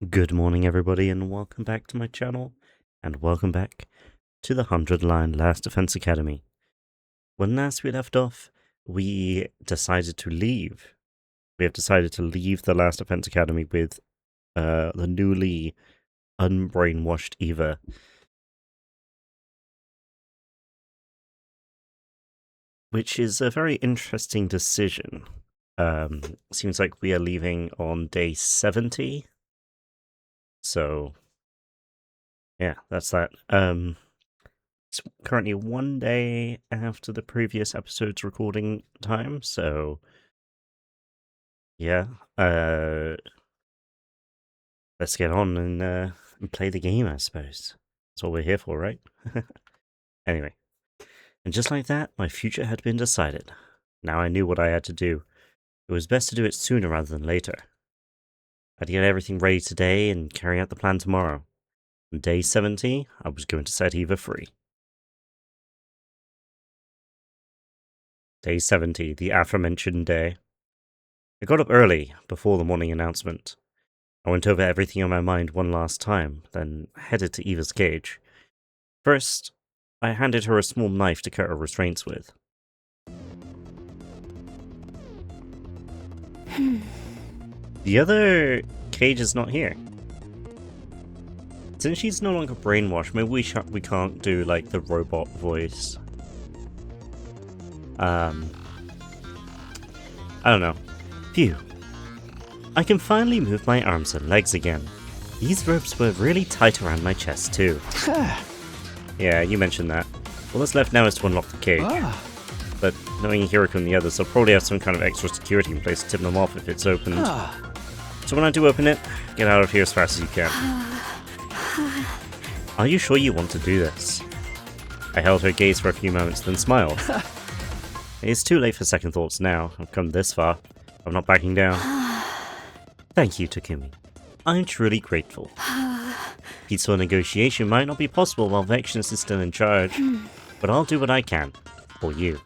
Good morning, everybody, and welcome back to my channel, and welcome back to the 100-line Last Defense Academy. When last we left off, we decided to leave. We have decided to leave the Last Defense Academy with the newly unbrainwashed EVA. Which is a very interesting decision. Seems like we are leaving on day 70. So, yeah, that's that. It's currently one day after the previous episode's recording time, so yeah, let's get on and play the game, I suppose. That's what we're here for, right? Anyway, and just like that, my future had been decided. Now I knew what I had to do. It was best to do it sooner rather than later. I'd get everything ready today and carry out the plan tomorrow. On day 70, I was going to set EVA free. Day 70, the aforementioned day. I got up early, before the morning announcement. I went over everything on my mind one last time, then headed to Eva's cage. First, I handed her a small knife to cut her restraints with. The other cage is not here. Since she's no longer brainwashed, maybe we can't do, like, the robot voice. I don't know. Phew. I can finally move my arms and legs again. These ropes were really tight around my chest, too. Yeah, you mentioned that. All that's left now is to unlock the cage. But knowing Hiroko and the others, they'll probably have some kind of extra security in place to tip them off if it's opened. So when I do open it, get out of here as fast as you can. Are you sure you want to do this? I held her gaze for a few moments, then smiled. It's too late for second thoughts now. I've come this far. I'm not backing down. Thank you, Takumi. I'm truly grateful. Peaceful negotiation might not be possible while Vectionist is still in charge, but I'll do what I can. For you.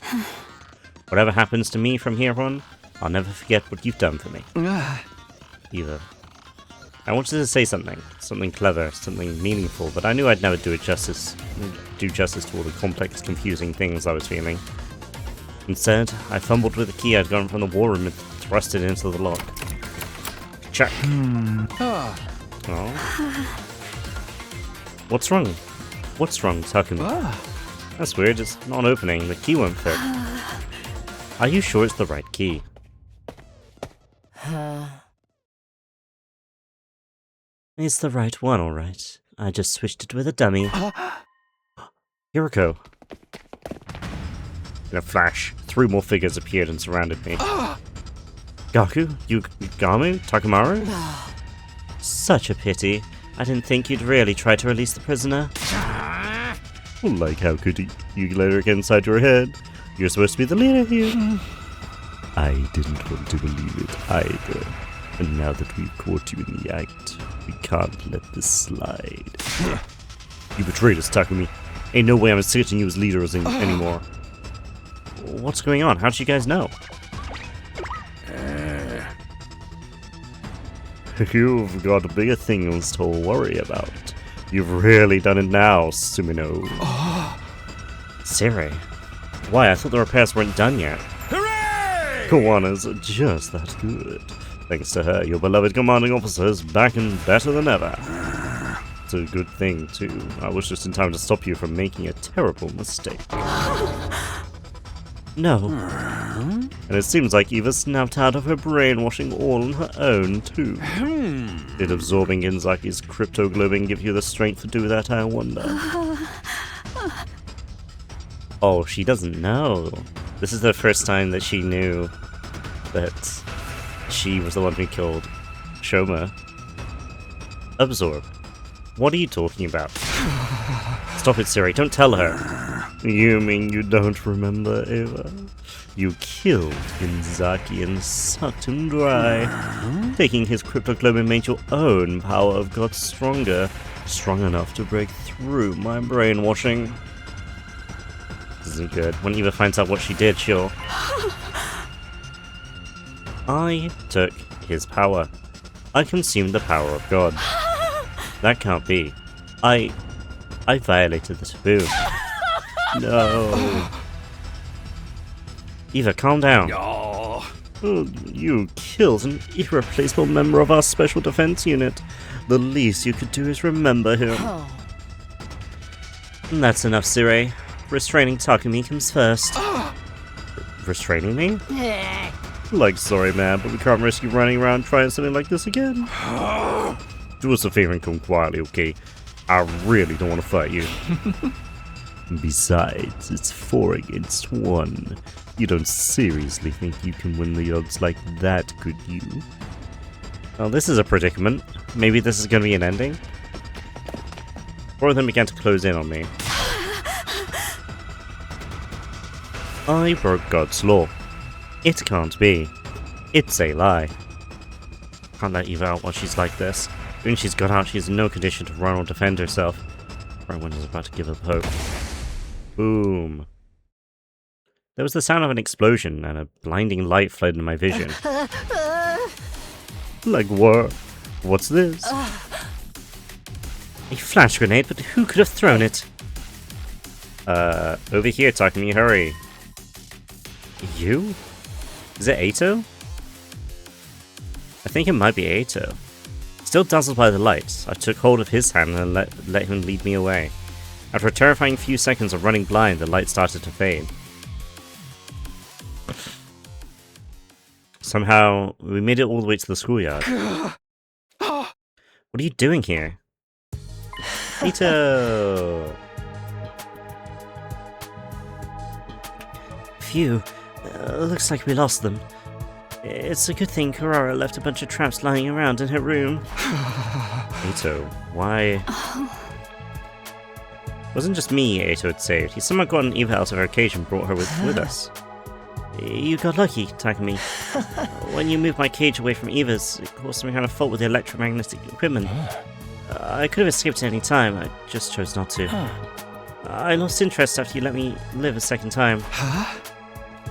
Whatever happens to me from here on, I'll never forget what you've done for me. Eva. I wanted to say something clever, something meaningful, but I knew I'd never do justice to all the complex, confusing things I was feeling. Instead, I fumbled with the key I'd gotten from the war room and thrust it into the lock. Check. Oh. What's wrong? What's wrong, Takumi? That's weird, it's not opening, the key won't fit. Are you sure it's the right key? It's the right one, alright. I just switched it with a dummy. Hiroko. In a flash, 3 more figures appeared and surrounded me. Gaku? Yugami? Takamaru? Such a pity. I didn't think you'd really try to release the prisoner. Like, how could you let her get inside your head? You're supposed to be the leader here. I didn't want to believe it either. And now that we've caught you in the act, we can't let this slide. You betrayed us, Takumi. Ain't no way I'm accepting you as leaders anymore. What's going on? How'd you guys know? You've got bigger things to worry about. You've really done it now, Sumino. Siri? Why? I thought the repairs weren't done yet. Hooray! Kawana's just that good. Thanks to her, your beloved commanding officer is back and better than ever. It's a good thing, too. I was just in time to stop you from making a terrible mistake. No. And it seems like Eva snapped out of her brainwashing all on her own, too. Did absorbing Inzaki's cryptoglobing give you the strength to do that, I wonder? Oh, she doesn't know. This is the first time that she knew that she was the one who killed Shoma. Absorb. What are you talking about? Stop it, Siri. Don't tell her. You mean you don't remember, Eva? You killed Inzaki and sucked him dry. Taking his cryptoglobin made your own power of God stronger. Strong enough to break through my brainwashing. This isn't good. When Eva finds out what she did, she'll... I took his power. I consumed the power of God. That can't be. I violated the taboo. No. Eva, calm down. Oh, you killed an irreplaceable member of our Special Defense Unit. The least you could do is remember him. That's enough, Sirei. Restraining Takumi comes first. Restraining me? Like, sorry, man, but we can't risk you running around trying something like this again. Do us a favor and come quietly, okay? I really don't want to fight you. Besides, it's 4 against 1. You don't seriously think you can win the odds like that, could you? Well, this is a predicament. Maybe this is going to be an ending? Four of them began to close in on me. I broke God's law. It can't be. It's a lie. Can't let Eva out while she's like this. When she's got out, she's in no condition to run or defend herself. Everyone is about to give up hope. Boom. There was the sound of an explosion, and a blinding light fled into my vision. Like what? What's this? A flash grenade, but who could have thrown it? Over here, Takumi, hurry. You? Is it Eito? I think it might be Eito. Still dazzled by the light, I took hold of his hand and let him lead me away. After a terrifying few seconds of running blind, the light started to fade. Somehow, we made it all the way to the schoolyard. What are you doing here? Eito! Phew. Looks like we lost them. It's a good thing Karara left a bunch of traps lying around in her room. Eito, why? It wasn't just me Eito had saved. He somehow got an Eva out of her cage and brought her with us. You got lucky, Takumi. When you moved my cage away from Eva's, it caused some kind of fault with the electromagnetic equipment. I could have escaped at any time, I just chose not to. I lost interest after you let me live a second time.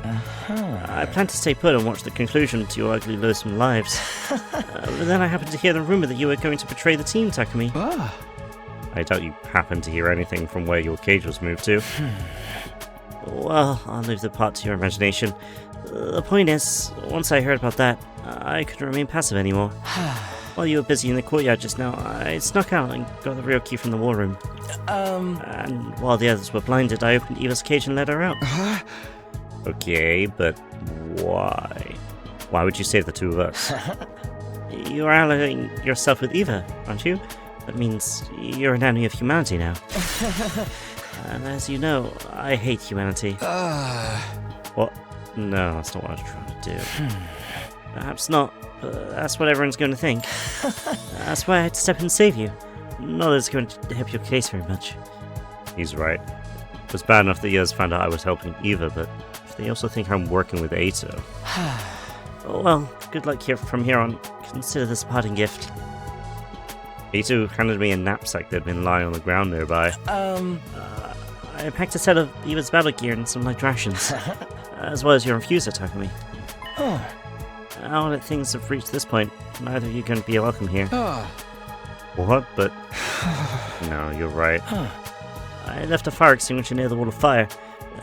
I planned to stay put and watch the conclusion to your ugly, loathsome lives. But then I happened to hear the rumor that you were going to betray the team, Takumi. I doubt you happened to hear anything from where your cage was moved to. Well, I'll leave the part to your imagination. The point is, once I heard about that, I couldn't remain passive anymore. While you were busy in the courtyard just now, I snuck out and got the real key from the war room. And while the others were blinded, I opened Eva's cage and let her out. Okay, but why? Why would you save the two of us? You're allying yourself with Eva, aren't you? That means you're an enemy of humanity now. And as you know, I hate humanity. What? No, that's not what I was trying to do. Perhaps not, but that's what everyone's going to think. That's why I had to step in and save you. Not that it's going to help your case very much. He's right. It was bad enough that you guys found out I was helping Eva, but if they also think I'm working with Eito... Well, good luck here from here on. Consider this a parting gift. Eito handed me a knapsack that had been lying on the ground nearby. I packed a set of Eva's battle gear and some light rations, as well as your infuser, Takumi. Now that things have reached this point, neither of you can be welcome here. What? But... No, you're right. I left a fire extinguisher near the wall of fire.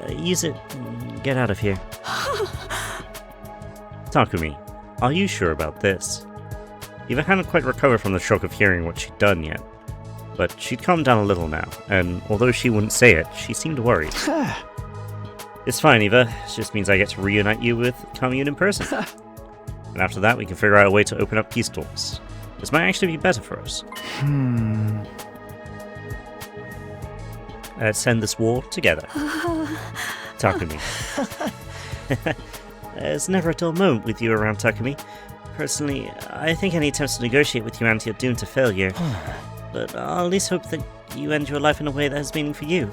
Use it and get out of here. Takumi, are you sure about this? Eva hadn't quite recovered from the shock of hearing what she'd done yet. But she'd calmed down a little now, and although she wouldn't say it, she seemed worried. It's fine, Eva. It just means I get to reunite you with Kamiyun in person. And after that, we can figure out a way to open up peace talks. This might actually be better for us. Let's end this war together. Takumi. There's never a dull moment with you around, Takumi. Personally, I think any attempts to negotiate with humanity are doomed to failure. But I'll at least hope that you end your life in a way that has meaning for you.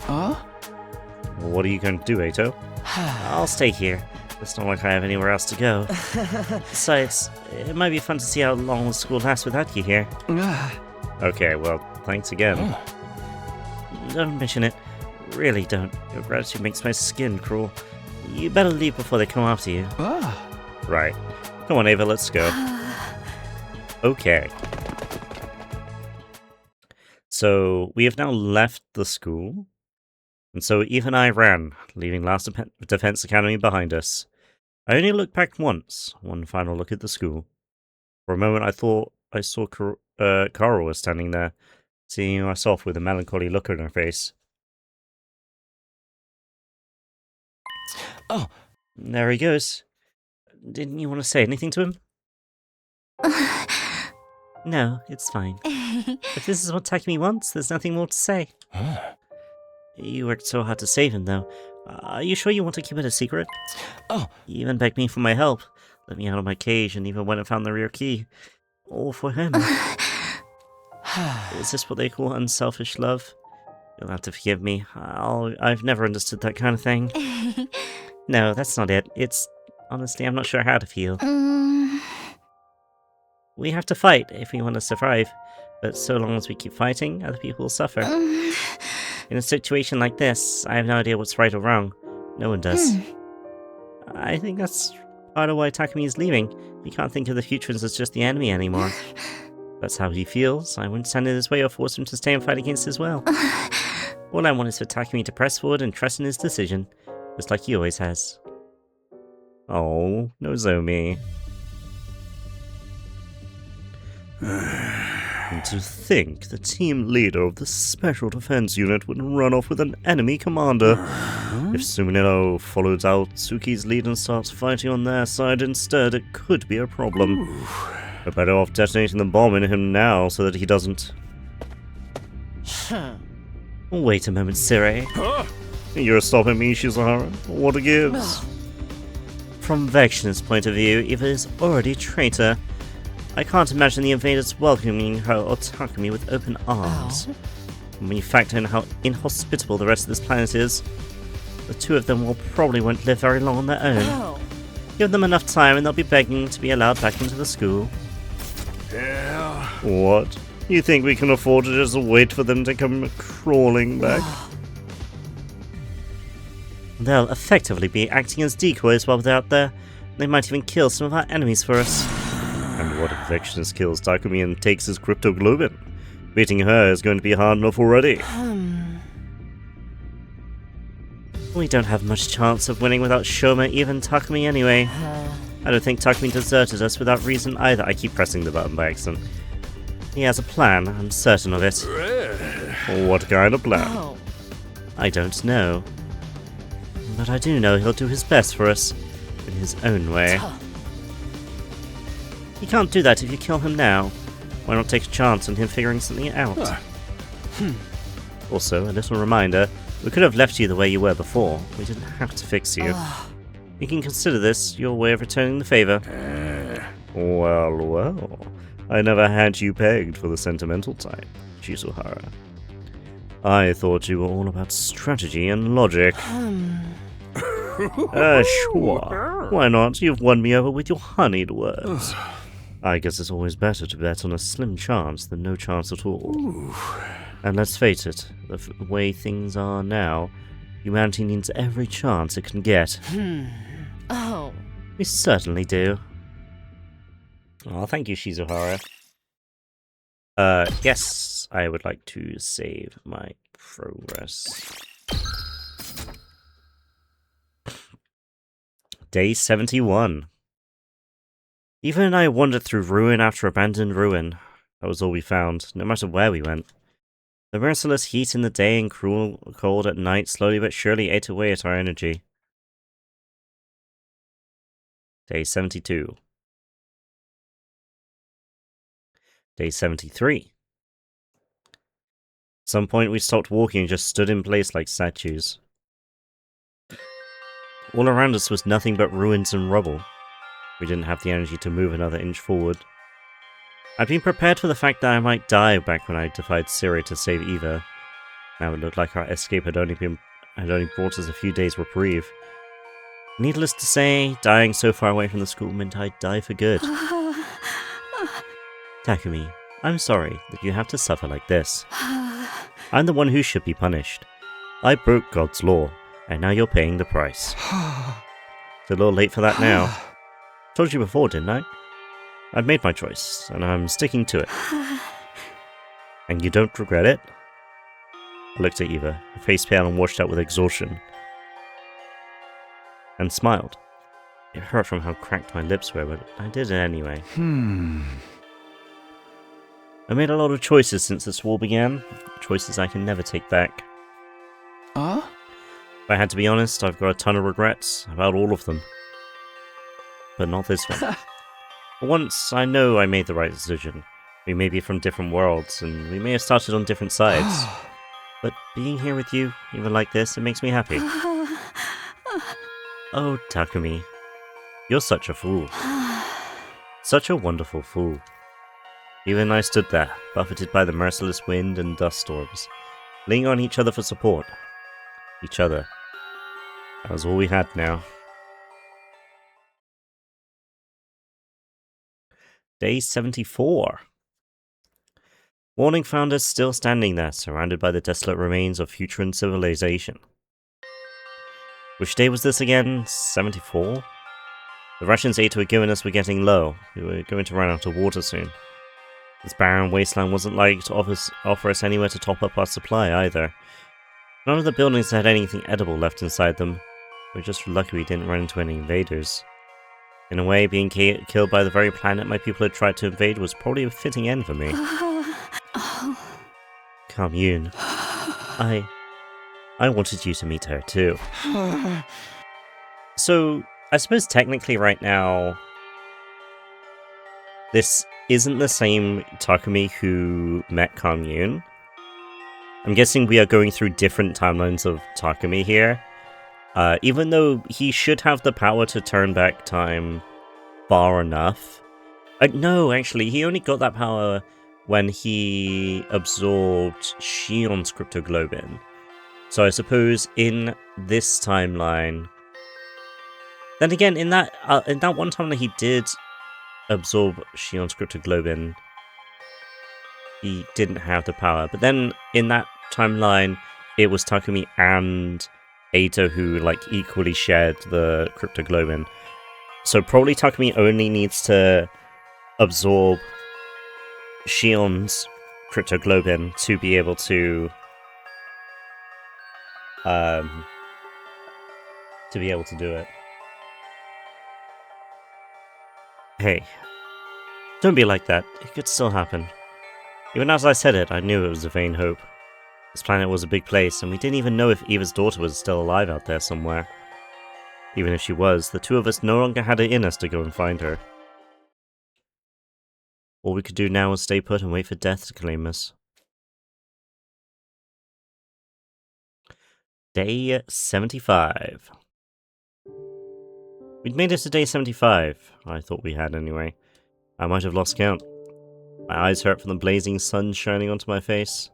What are you going to do, Eito? I'll stay here. It's not like I have anywhere else to go. Besides, it might be fun to see how long the school lasts without you here. Okay, well, thanks again. Don't mention it. Really don't. Your gratitude makes my skin crawl. You better leave before they come after you. Right. Come on, Eva, let's go. Okay. So, we have now left the school. And so Eve and I ran, leaving Last Defense Academy behind us. I only looked back once, one final look at the school. For a moment I thought I saw Carl was standing there, seeing us off with a melancholy look on her face. Oh! There he goes. Didn't you want to say anything to him? No, it's fine. If this is what Takumi wants, there's nothing more to say. You worked so hard to save him, though. Are you sure you want to keep it a secret? Oh! You even begged me for my help, let me out of my cage, and even went and found the rear key. All for him. Is this what they call unselfish love? You'll have to forgive me. I've never understood that kind of thing. No, that's not it. It's... honestly, I'm not sure how to feel. We have to fight if we want to survive, but so long as we keep fighting, other people will suffer. In a situation like this, I have no idea what's right or wrong. No one does. I think that's part of why Takumi is leaving. He can't think of the Futurans as just the enemy anymore. That's how he feels. I wouldn't stand in his way or force him to stay and fight against as well. All I want is for Takumi to press forward and trust in his decision, just like he always has. Oh, Nozomi. And to think the team leader of the Special Defense Unit would run off with an enemy commander. If Suminero follows out Tsuki's lead and starts fighting on their side instead, it could be a problem. We're better off detonating the bomb in him now so that he doesn't... Wait a moment, Sire. You're stopping me, Shizuhara? What gives? From Vection's point of view, Eva is already a traitor. I can't imagine the invaders welcoming her or Takumi with open arms. When you factor in how inhospitable the rest of this planet is, the two of them probably won't live very long on their own. Give them enough time and they'll be begging to be allowed back into the school. Yeah. What? You think we can afford to just wait for them to come crawling back? They'll effectively be acting as decoys while they're out there. They might even kill some of our enemies for us. And what if Vectionist kills Takumi and takes his crypto globin? Beating her is going to be hard enough already. We don't have much chance of winning without Shoma, even Takumi anyway. I don't think Takumi deserted us without reason either. I keep pressing the button by accident. He has a plan, I'm certain of it. What kind of plan? I don't know. But I do know he'll do his best for us, in his own way. He can't do that if you kill him now. Why not take a chance on him figuring something out? Also, a little reminder, we could have left you the way you were before. We didn't have to fix you. You can consider this your way of returning the favor. Well, well. I never had you pegged for the sentimental type, Shizuhara. I thought you were all about strategy and logic. Sure. Why not? You've won me over with your honeyed words. I guess it's always better to bet on a slim chance than no chance at all. And let's face it, the way things are now, humanity needs every chance it can get. We certainly do. Oh, thank you, Shizuhara. Yes, I would like to save my progress. Day 71. Eva and I wandered through ruin after abandoned ruin. That was all we found, no matter where we went. The merciless heat in the day and cruel cold at night slowly but surely ate away at our energy. Day 72. Day 73. At some point we stopped walking and just stood in place like statues. All around us was nothing but ruins and rubble. We didn't have the energy to move another inch forward. I'd been prepared for the fact that I might die back when I defied Siri to save Eva. Now it looked like our escape had only brought us a few days' reprieve. Needless to say, dying so far away from the school meant I'd die for good. Takumi, I'm sorry that you have to suffer like this. I'm the one who should be punished. I broke God's law, and now you're paying the price. It's a little late for that now. Told you before, didn't I? I've made my choice, and I'm sticking to it. And you don't regret it? I looked at Eva, her face pale and washed out with exhaustion, and smiled. It hurt from how cracked my lips were, but I did it anyway. I made a lot of choices since this war began, choices I can never take back. If I had to be honest, I've got a ton of regrets about all of them. But not this one. For once, I know I made the right decision. We may be from different worlds, and we may have started on different sides. But being here with you, even like this, it makes me happy. Oh, Takumi. You're such a fool. Such a wonderful fool. You and I stood there, buffeted by the merciless wind and dust storms, leaning on each other for support. Each other. That was all we had now. Day 74. Morning found us still standing there, surrounded by the desolate remains of future civilization. Which day was this again? 74? The rations Ato had given us were getting low. We were going to run out of water soon. This barren wasteland wasn't like to offer us anywhere to top up our supply either. None of the buildings had anything edible left inside them. We were just lucky we didn't run into any invaders. In a way, being killed by the very planet my people had tried to invade was probably a fitting end for me. Commune. I wanted you to meet her too. So, I suppose technically right now, this isn't the same Takumi who met Commune. I'm guessing we are going through different timelines of Takumi here. Even though he should have the power to turn back time far enough. No, actually, he only got that power when he absorbed Shion's cryptoglobin. So I suppose in this timeline... Then again, in that one timeline he did absorb Shion's cryptoglobin, he didn't have the power. But then in that timeline, it was Takumi and Ato who equally shared the cryptoglobin. So probably Takumi only needs to absorb Shion's cryptoglobin to be able to do it. Hey, don't be like that. It could still happen. Even as I said it, I knew it was a vain hope. This planet was a big place, and we didn't even know if Eva's daughter was still alive out there somewhere. Even if she was, the two of us no longer had it in us to go and find her. All we could do now was stay put and wait for death to claim us. Day 75. We'd made it to day 75. I thought we had anyway. I might have lost count. My eyes hurt from the blazing sun shining onto my face.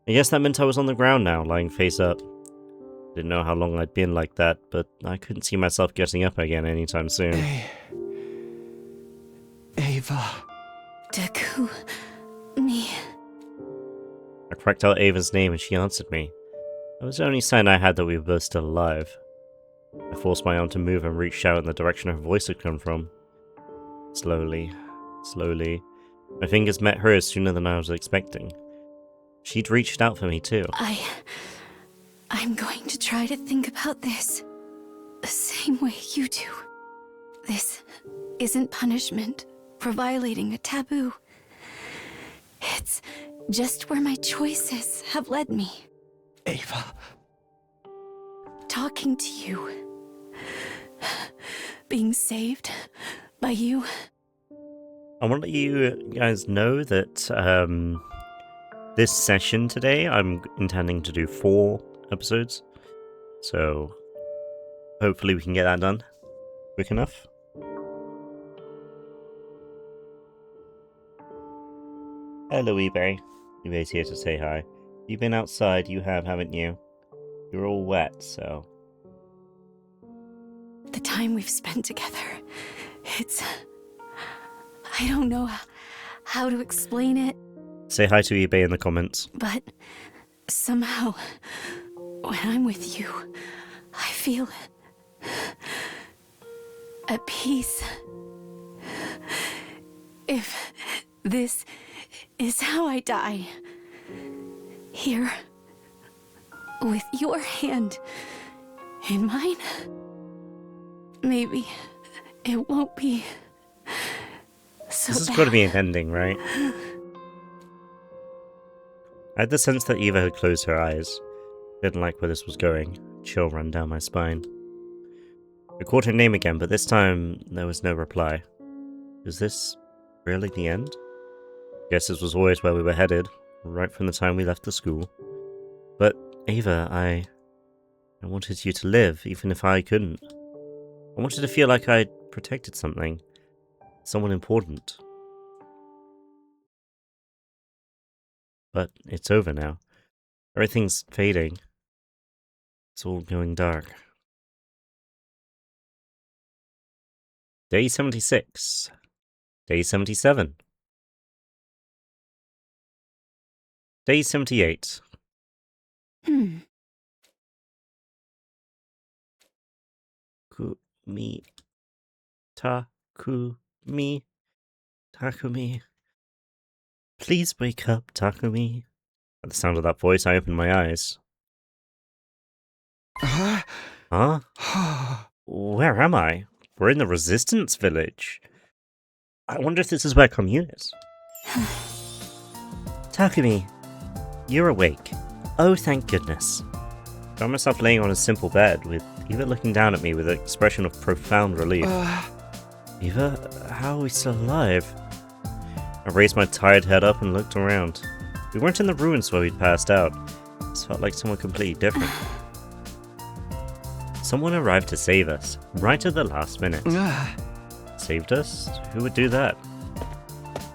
I guess that meant I was on the ground now, lying face up. Didn't know how long I'd been like that, but I couldn't see myself getting up again anytime soon. Ava. Takumi. I cracked out Ava's name and she answered me. That was the only sign I had that we were both still alive. I forced my arm to move and reached out in the direction her voice had come from. Slowly, slowly, my fingers met hers sooner than I was expecting. She'd reached out for me too. I'm going to try to think about this the same way you do. This isn't punishment for violating a taboo. It's just where my choices have led me. Ava. Talking to you. Being saved by you. I want to let you guys know that this session today, I'm intending to do 4 episodes. So hopefully we can get that done quick enough. Hello, eBay. eBay's here to say hi. You've been outside, you have, haven't you? You're all wet, so... The time we've spent together, it's... I don't know how to explain it. Say hi to eBay in the comments. But somehow, when I'm with you, I feel at peace. If this is how I die, here, with your hand in mine, maybe it won't be so This has bad. got to be an ending, right? I had the sense that Eva had closed her eyes. Didn't like where this was going. Chill ran down my spine. I called her name again, but this time there was no reply. Is this really the end? Guess this was always where we were headed, right from the time we left the school. But, Ava, I wanted you to live, even if I couldn't. I wanted to feel like I'd protected something. Someone important. But it's over now. Everything's fading. It's all going dark. Day 76. Day 77. Day 78. Takumi. Takumi. Please wake up, Takumi. At the sound of that voice, I opened my eyes. Huh? Where am I? We're in the Resistance Village. I wonder if this is where Commune is. Takumi, you're awake. Oh, thank goodness. I found myself laying on a simple bed, with Eva looking down at me with an expression of profound relief. Eva, how are we still alive? I raised my tired head up and looked around. We weren't in the ruins where we'd passed out. This felt like someone completely different. Someone arrived to save us, right at the last minute. Saved us? Who would do that?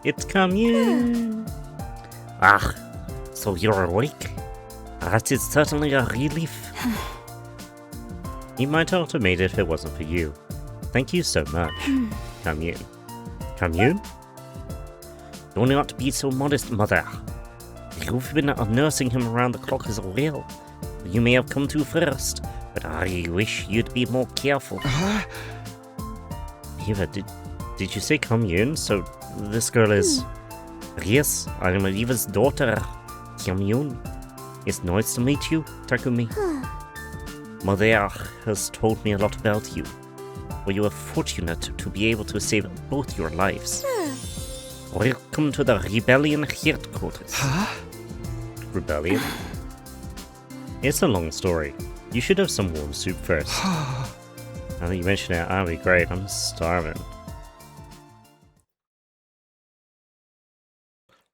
It's Commune! Ah, so you're awake? That is certainly a relief. You might have made it if it wasn't for you. Thank you so much, Commune. Commune? Do not be so modest, mother. You've been nursing him around the clock as well. You may have come to first, but I wish you'd be more careful. Eva, did you say Commune? So this girl is... Yes, I am Eva's daughter, Commune. It's nice to meet you, Takumi. Mother has told me a lot about you. For you are fortunate to be able to save both your lives. Welcome to the Rebellion headquarters. Rebellion? It's a long story. You should have some warm soup first. Now that you mention it, that'd be great. I'm starving.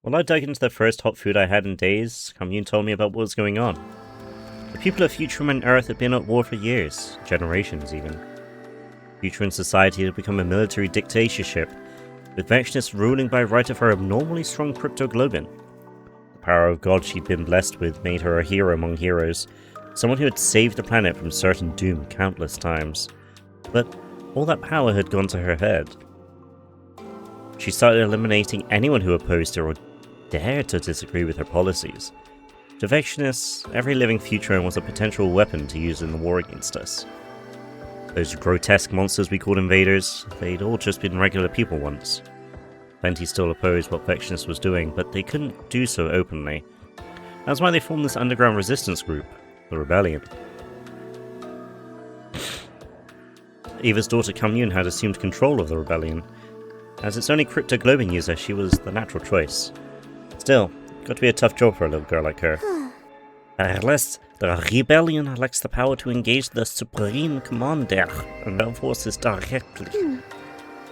While I dug into the first hot food I had in days, Commune told me about what was going on. The people of Futurum and Earth had been at war for years, generations even. Futurum society had become a military dictatorship, with Vexness ruling by right of her abnormally strong cryptoglobin. The power of God she'd been blessed with made her a hero among heroes, someone who had saved the planet from certain doom countless times. But all that power had gone to her head. She started eliminating anyone who opposed her or dared to disagree with her policies. To Vexness, every living Futurum was a potential weapon to use in the war against us. Those grotesque monsters we called invaders, they'd all just been regular people once. Plenty still opposed what Vexness was doing, but they couldn't do so openly. That's why they formed this underground resistance group, the Rebellion. Eva's daughter Commune had assumed control of the Rebellion. As its only cryptoglobin user, she was the natural choice. Still, got to be a tough job for a little girl like her. Unless the Rebellion lacks the power to engage the Supreme Commander and their forces directly.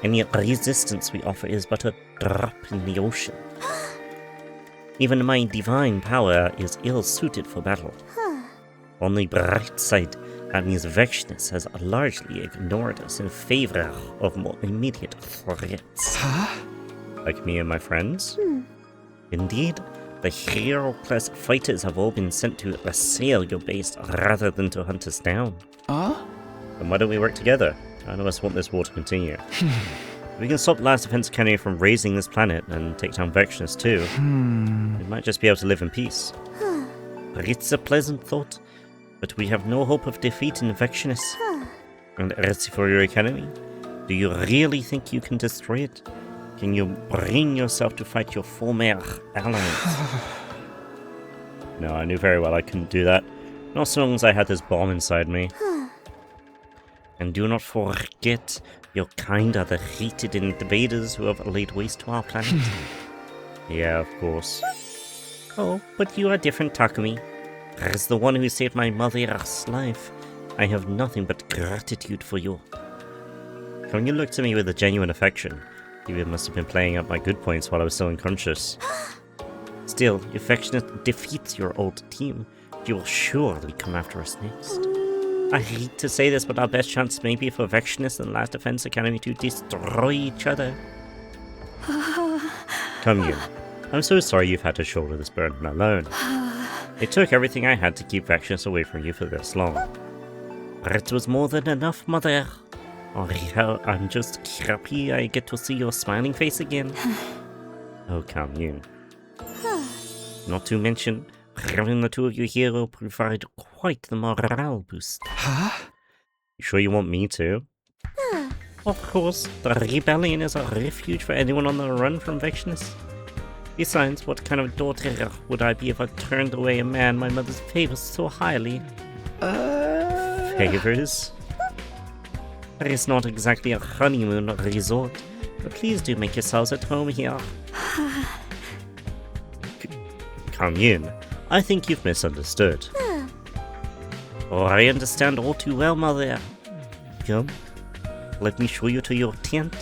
Any resistance we offer is but a drop in the ocean. Even my divine power is ill-suited for battle. On the bright side, that means Vexness has largely ignored us in favor of more immediate threats. Like me and my friends? Indeed, the hero-class fighters have all been sent to assail your base rather than to hunt us down. Then why don't we work together? None of us want this war to continue. We can stop Last Defense Academy from raising this planet and take down Vexness too. We might just be able to live in peace. It's a pleasant thought, but we have no hope of defeating Vexness. And as for your academy, do you really think you can destroy it? Can you bring yourself to fight your former allies? No, I knew very well I couldn't do that. Not so long as I had this bomb inside me. And do not forget, your kind are the hated invaders who have laid waste to our planet. Yeah, of course. Oh, but you are different, Takumi. As the one who saved my mother's life, I have nothing but gratitude for you. When you looked at me with a genuine affection, you must have been playing up my good points while I was still unconscious. Still, if Vectionist defeats your old team, you will surely come after us next. I hate to say this, but our best chance may be for Vectionist and Last Defense Academy to destroy each other. Come you. I'm so sorry you've had to shoulder this burden alone. It took everything I had to keep Vectionist away from you for this long. But it was more than enough, Mother. I'm just happy I get to see your smiling face again. Oh, come you. Not to mention, having the two of you here will provide quite the morale boost. Huh? You sure you want me to? Of course, the rebellion is a refuge for anyone on the run from Vectionist. Besides, what kind of daughter would I be if I turned away a man my mother favors so highly? Favors? It's not exactly a honeymoon resort, but please do make yourselves at home here. Come in. I think you've misunderstood. Oh, I understand all too well, Mother. Come, let me show you to your tent.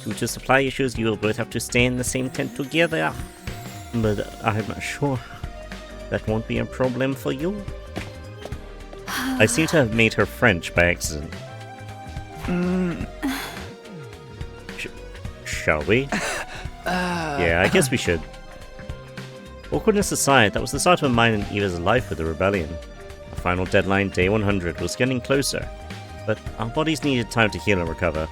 Due to supply issues, you will both have to stay in the same tent together. But I'm not sure that won't be a problem for you. I seem to have made her French by accident. Shall we? Yeah, I guess we should. Awkwardness aside, that was the start of mine and Eva's life with the rebellion. Our final deadline, day 100, was getting closer, but our bodies needed time to heal and recover.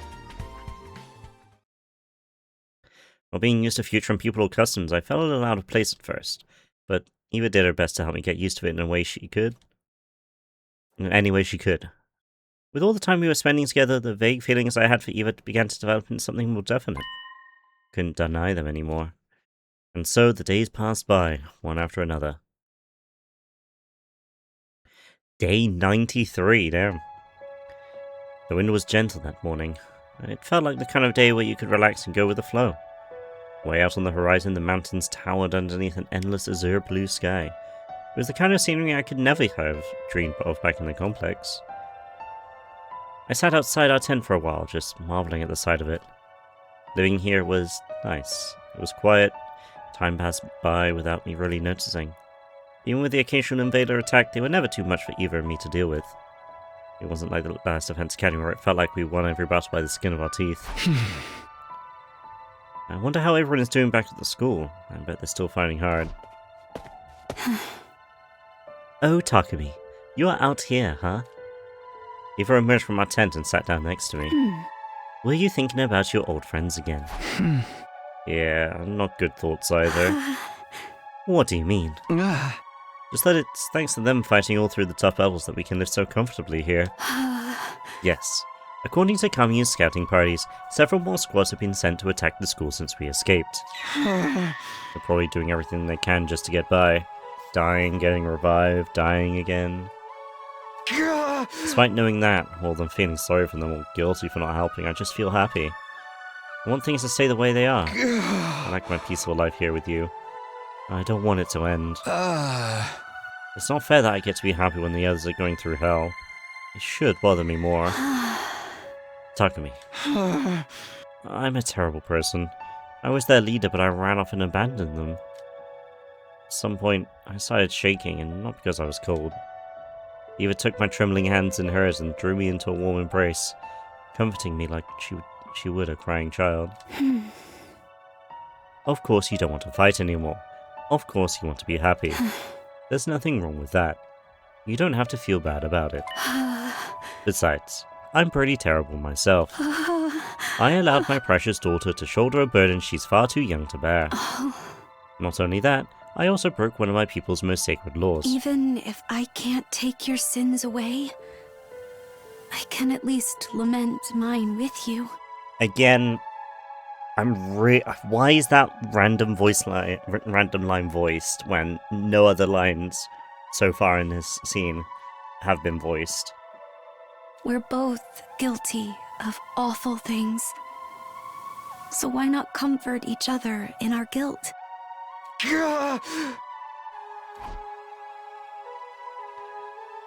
While being used to future and pupil customs, I felt a little out of place at first, but Eva did her best to help me get used to it in a way she could. In any way she could. With all the time we were spending together, the vague feelings I had for Eva began to develop into something more definite. Couldn't deny them anymore. And so the days passed by, one after another. Day 93, damn. The wind was gentle that morning. It felt like the kind of day where you could relax and go with the flow. Way out on the horizon, the mountains towered underneath an endless azure blue sky. It was the kind of scenery I could never have dreamed of back in the complex. I sat outside our tent for a while, just marveling at the sight of it. Living here was nice. It was quiet. Time passed by without me really noticing. Even with the occasional invader attack, they were never too much for either of me to deal with. It wasn't like the Last Defense Academy where it felt like we won every battle by the skin of our teeth. I wonder how everyone is doing back at the school. I bet they're still finding hard. Oh, Takumi, you are out here, huh? Eva emerged from our tent and sat down next to me. Were you thinking about your old friends again? Yeah, not good thoughts either. What do you mean? Just that it's thanks to them fighting all through the tough levels that we can live so comfortably here. Yes. According to Kamiu's scouting parties, several more squads have been sent to attack the school since we escaped. They're probably doing everything they can just to get by. Dying, getting revived, dying again. Despite knowing that, or them feeling sorry for them or guilty for not helping, I just feel happy. I want things to stay the way they are. I like my peaceful life here with you. I don't want it to end. It's not fair that I get to be happy when the others are going through hell. It should bother me more. Takumi. I'm a terrible person. I was their leader, but I ran off and abandoned them. At some point, I started shaking, and not because I was cold. Eva took my trembling hands in hers and drew me into a warm embrace, comforting me like she would a crying child. Of course you don't want to fight anymore. Of course you want to be happy. There's nothing wrong with that. You don't have to feel bad about it. Besides, I'm pretty terrible myself. I allowed my precious daughter to shoulder a burden she's far too young to bear. Not only that, I also broke one of my pupil's most sacred laws. Even if I can't take your sins away, I can at least lament mine with you. Again, Why is that random line voiced when no other lines so far in this scene have been voiced? We're both guilty of awful things. So why not comfort each other in our guilt?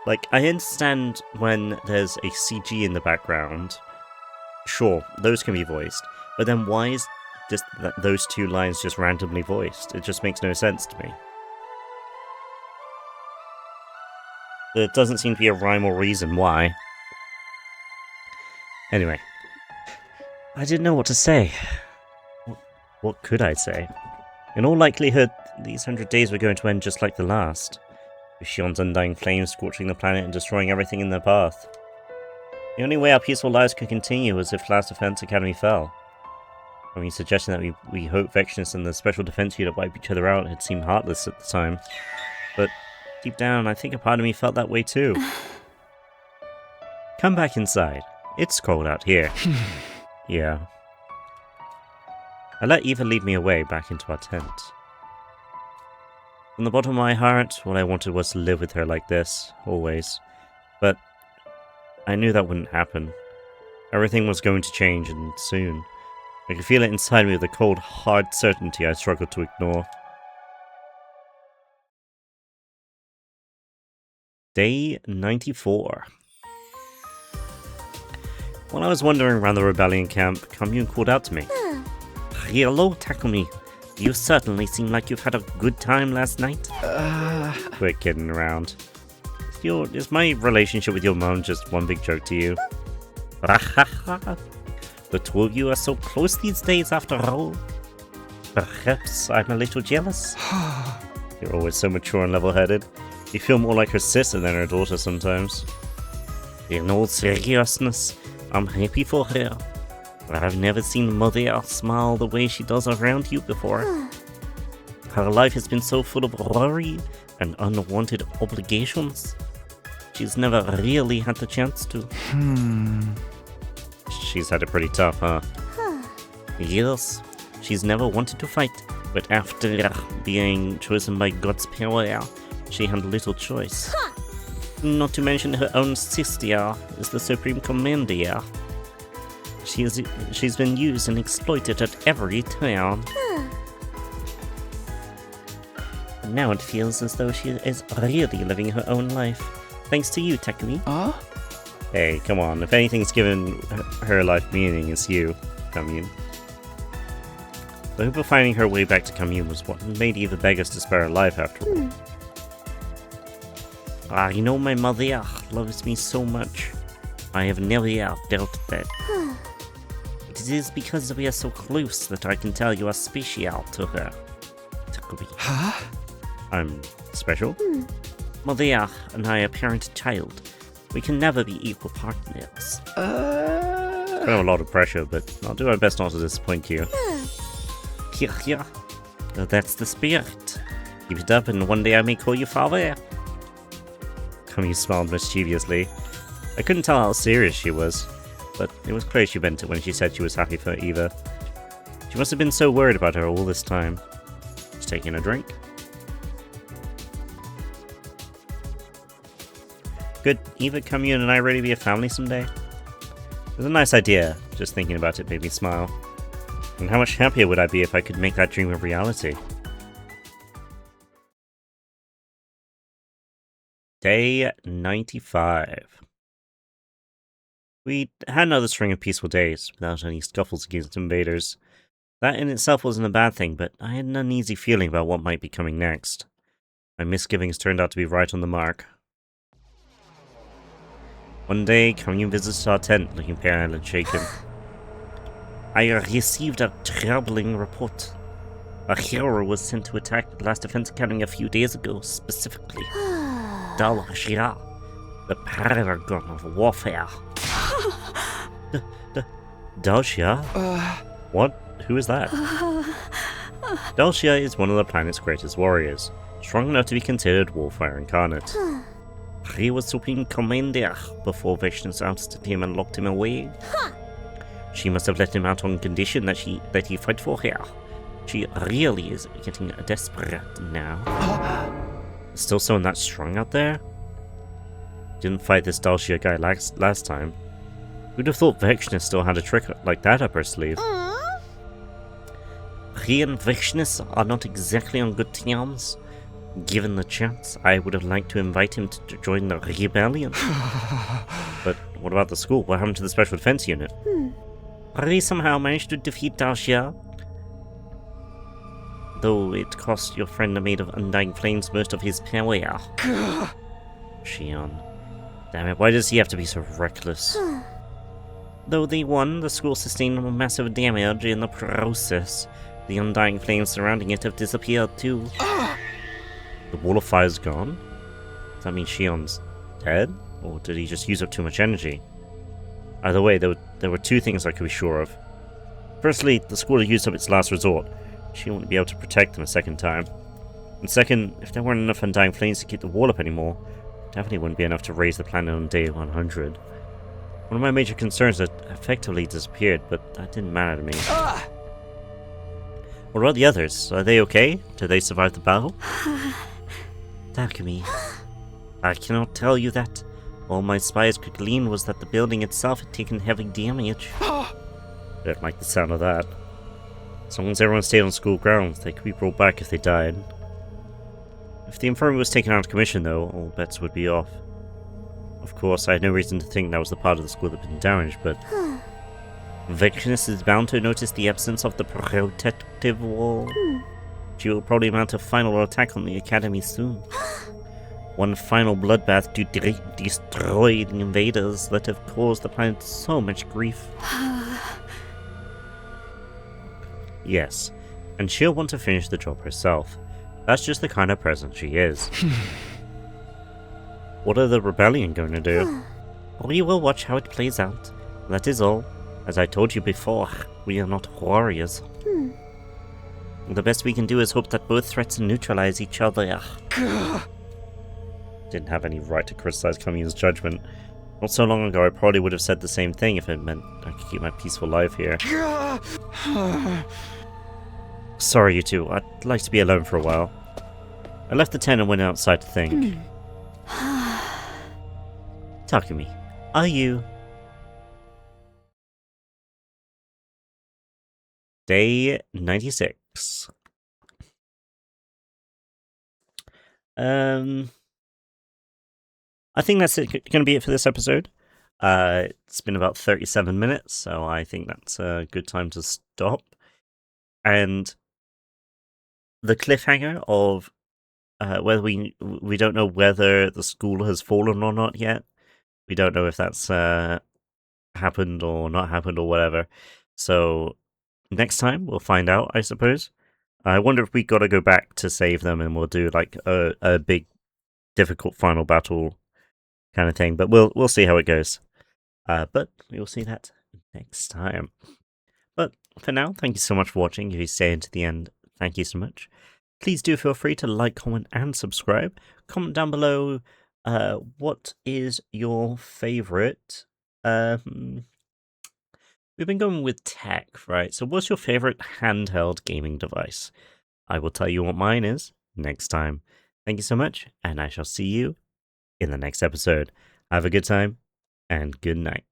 Like, I understand when there's a CG in the background. Sure, those can be voiced. But then why is just those two lines just randomly voiced? It just makes no sense to me. There doesn't seem to be a rhyme or reason why. Anyway. I didn't know what to say. What could I say? In all likelihood, these 100 days were going to end just like the last. With Shion's undying flames scorching the planet and destroying everything in their path. The only way our peaceful lives could continue was if Last Defense Academy fell. I mean, suggesting that we hope Vectionist and the Special Defense Unit wipe each other out had seemed heartless at the time. But deep down, I think a part of me felt that way too. Come back inside. It's cold out here. Yeah. I let Eva lead me away back into our tent. From the bottom of my heart, what I wanted was to live with her like this, always. But I knew that wouldn't happen. Everything was going to change, and soon. I could feel it inside me with a cold, hard certainty I struggled to ignore. Day 94. While I was wandering around the rebellion camp, Commune called out to me. Hello, Takumi. You certainly seem like you've had a good time last night. Quit kidding around. Is my relationship with your mom just one big joke to you? The two of you are so close these days after all. Perhaps I'm a little jealous. You're always so mature and level-headed. You feel more like her sister than her daughter sometimes. In all seriousness, I'm happy for her. But I've never seen Mother smile the way she does around you before. Her life has been so full of worry and unwanted obligations. She's never really had the chance to. She's had it pretty tough, huh? Yes, she's never wanted to fight, but after being chosen by God's power, she had little choice. Not to mention her own sister is the Supreme Commander. She's been used and exploited at every turn. And now it feels as though she is really living her own life. Thanks to you, Takumi. Hey, come on. If anything's given her life meaning, it's you, Commune. The hope of finding her way back to Commune was what made Eva beg us to spare her life after all. I know my mother loves me so much. I have never doubted that. It is because we are so close that I can tell you are special to her. Takumi. Huh? I'm special? Mother and I are parent-child. We can never be equal partners. It's kind of a lot of pressure, but I'll do my best not to disappoint you. Yeah. That's the spirit. Keep it up and one day I may call you father. Kami smiled mischievously. I couldn't tell how serious she was, but it was clear she meant it when she said she was happy for Eva. She must have been so worried about her all this time. Just taking a drink. Could Eva, Commune, and I really be a family someday? It was a nice idea, just thinking about it made me smile. And how much happier would I be if I could make that dream a reality? Day 95. We had another string of peaceful days, without any scuffles against invaders. That in itself wasn't a bad thing, but I had an uneasy feeling about what might be coming next. My misgivings turned out to be right on the mark. One day, Commune visits our tent, looking pale and shaken. I received a troubling report. A hero was sent to attack the Last Defense Academy a few days ago, specifically. Dalshia, the paragon of warfare. Dalshia? What? Who is that? Dalshia is one of the planet's greatest warriors, strong enough to be considered warfare incarnate. He was Supreme Commander before Vectionist ousted him and locked him away. She must have let him out on condition that he fight for her. She really is getting desperate now. Still someone that strong out there? Didn't fight this Dalshia guy last time. Who'd have thought Vexness still had a trick like that up her sleeve? He and Vexness are not exactly on good terms. Given the chance, I would have liked to invite him to join the rebellion. But what about the school? What happened to the Special Defense Unit? He somehow managed to defeat Dalshia. Though it cost your friend the Maid of Undying Flames most of his power. Shion. Damn it, why does he have to be so reckless? Though they won, the school sustained massive damage in the process. The Undying Flames surrounding it have disappeared too. The Wall of Fire's gone? Does that mean Shion's dead? Or did he just use up too much energy? Either way, there were two things I could be sure of. Firstly, the school had used up its last resort. She wouldn't be able to protect them a second time. And second, if there weren't enough Undying Flames to keep the wall up anymore, definitely wouldn't be enough to raise the planet on day 100. One of my major concerns had effectively disappeared, but that didn't matter to me. What about the others? Are they okay? Did they survive the battle? Takumi, I cannot tell you that. All my spies could glean was that the building itself had taken heavy damage. Don't like the sound of that. As long as everyone stayed on school grounds, they could be brought back if they died. If the infirmary was taken out of commission, though, all bets would be off. Of course, I had no reason to think that was the part of the school that had been damaged, but Vexness is bound to notice the absence of the protective wall. She will probably mount a final attack on the academy soon. One final bloodbath to destroy the invaders that have caused the planet so much grief. Yes, and she'll want to finish the job herself. That's just the kind of presence she is. What are the rebellion going to do? We will watch how it plays out. That is all. As I told you before, we are not warriors. The best we can do is hope that both threats neutralize each other. Didn't have any right to criticize Kami's judgment. Not so long ago, I probably would have said the same thing if it meant I could keep my peaceful life here. Sorry, you two. I'd like to be alone for a while. I left the tent and went outside to think. Takumi, are you... Day 96. I think that's going to be it for this episode. It's been about 37 minutes, so I think that's a good time to stop. And the cliffhanger of whether we don't know whether the school has fallen or not yet. We don't know if that's happened or not happened or whatever. So next time we'll find out, I suppose. I wonder if we got to go back to save them and we'll do like a big, difficult final battle kind of thing. But we'll see how it goes. But we will see that next time. But for now, thank you so much for watching. If you stay into the end, thank you so much. Please do feel free to like, comment, and subscribe. Comment down below what is your favorite. We've been going with tech, right? So what's your favorite handheld gaming device? I will tell you what mine is next time. Thank you so much, and I shall see you in the next episode. Have a good time, and good night.